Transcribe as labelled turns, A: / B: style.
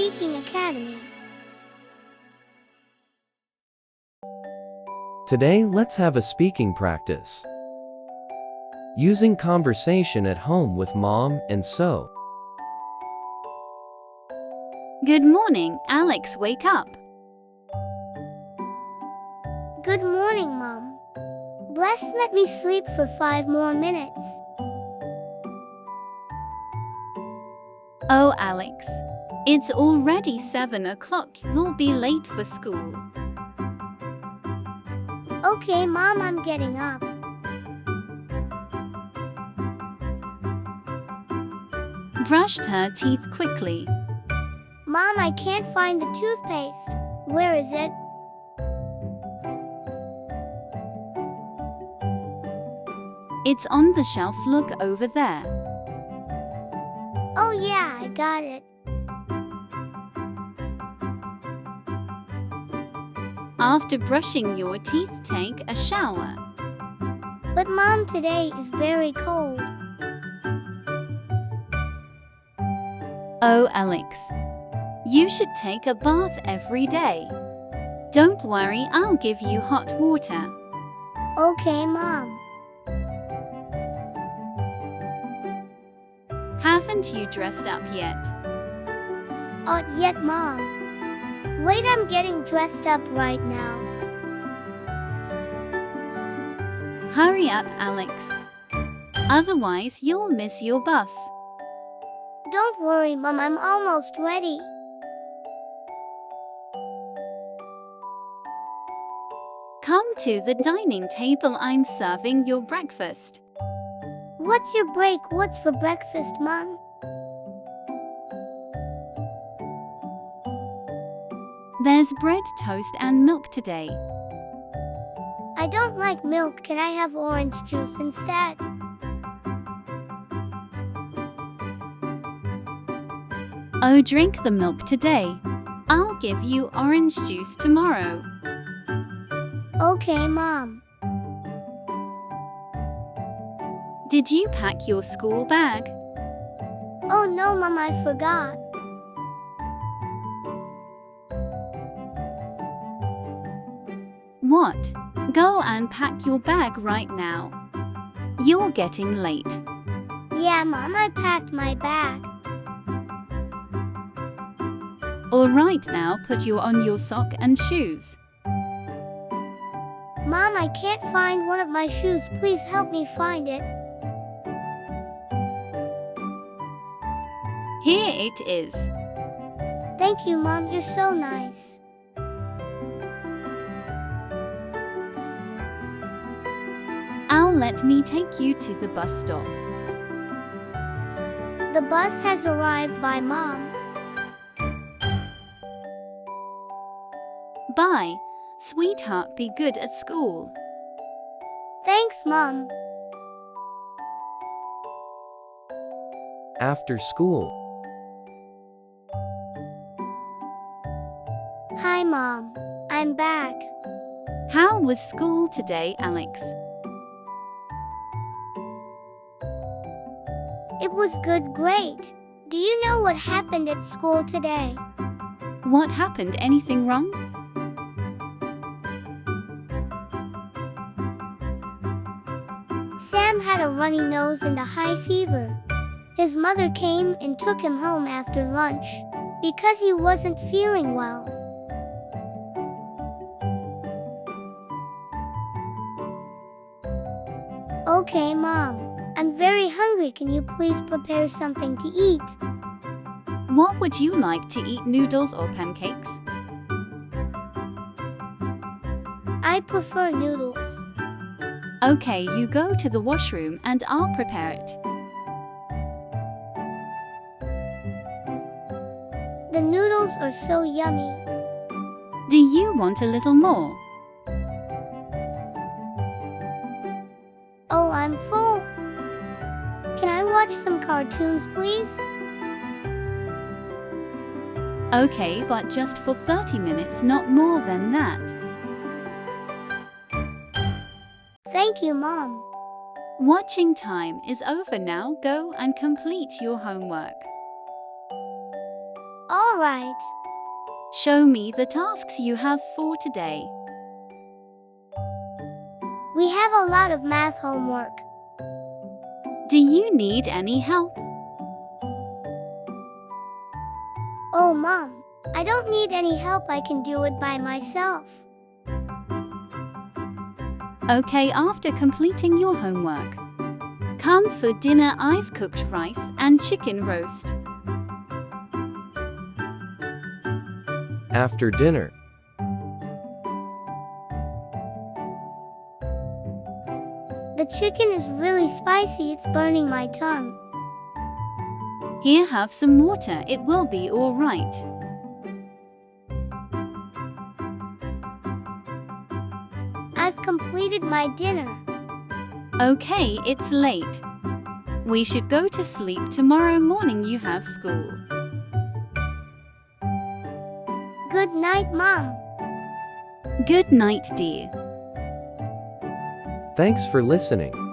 A: Speaking Academy.
B: Today, let's have a speaking practice. Using conversation at home with mom and so.
C: Good morning, Alex, wake up.
A: Good morning, Mom. Bless let me sleep for 5 more minutes.
C: Oh, Alex, it's already 7 o'clock. You'll be late for school.
A: Okay, Mom, I'm getting up.
C: Brushed her teeth quickly.
A: Mom, I can't find the toothpaste. Where is it?
C: It's on the shelf, look over there.
A: Oh yeah, I got it.
C: After brushing your teeth, take a shower.
A: But Mom, today is very cold.
C: Oh, Alex, you should take a bath every day. Don't worry, I'll give you hot water.
A: Okay, Mom.
C: Haven't you dressed up yet?
A: Not yet, Mom. Wait, I'm getting dressed up right now.
C: Hurry up, Alex. Otherwise, you'll miss your bus.
A: Don't worry, Mom, I'm almost ready.
C: Come to the dining table, I'm serving your breakfast.
A: What's your break? What's for breakfast, Mom?
C: There's bread, toast, and milk today.
A: I don't like milk. Can I have orange juice instead?
C: Oh, drink the milk today. I'll give you orange juice tomorrow.
A: Okay, Mom.
C: Did you pack your school bag?
A: Oh no, Mom, I forgot.
C: What? Go and pack your bag right now. You're getting late.
A: Yeah, Mom, I packed my bag.
C: All right, now put you on your sock and shoes.
A: Mom, I can't find one of my shoes. Please help me find it.
C: Here it is.
A: Thank you, Mom, you're so nice.
C: Let me take you to the bus stop.
A: The bus has arrived by Mom.
C: Bye, sweetheart, be good at school.
A: Thanks, Mom.
B: After school.
A: Hi, Mom. I'm back.
C: How was school today, Alex?
A: It was good, great. Do you know what happened at school today?
C: What happened? Anything wrong?
A: Sam had a runny nose and a high fever. His mother came and took him home after lunch because he wasn't feeling well. Okay, Mom. I'm very hungry. Can you please prepare something to eat?
C: What would you like to eat, noodles or pancakes?
A: I prefer noodles.
C: Okay, you go to the washroom and I'll prepare it.
A: The noodles are so yummy.
C: Do you want a little more?
A: Oh, I'm full. Can I watch some cartoons, please?
C: Okay, but just for 30 minutes, not more than that.
A: Thank you, Mom.
C: Watching time is over now. Go and complete your homework.
A: Oh, All right.
C: Show me the tasks you have for today.
A: We have a lot of math homework.
C: Do you need any help?
A: Oh, Mom, I don't need any help. I can do it by myself.
C: Okay, after completing your homework, come for dinner. I've cooked rice and chicken roast.
B: After dinner,
A: The chicken is really spicy. It's burning my tongue.
C: Here, have some water. It will be all right.
A: I've completed my dinner.
C: Okay, it's late. We should go to sleep. Tomorrow morning you have school.
A: Good night, Mom.
C: Good night, dear.
B: thanks for listening.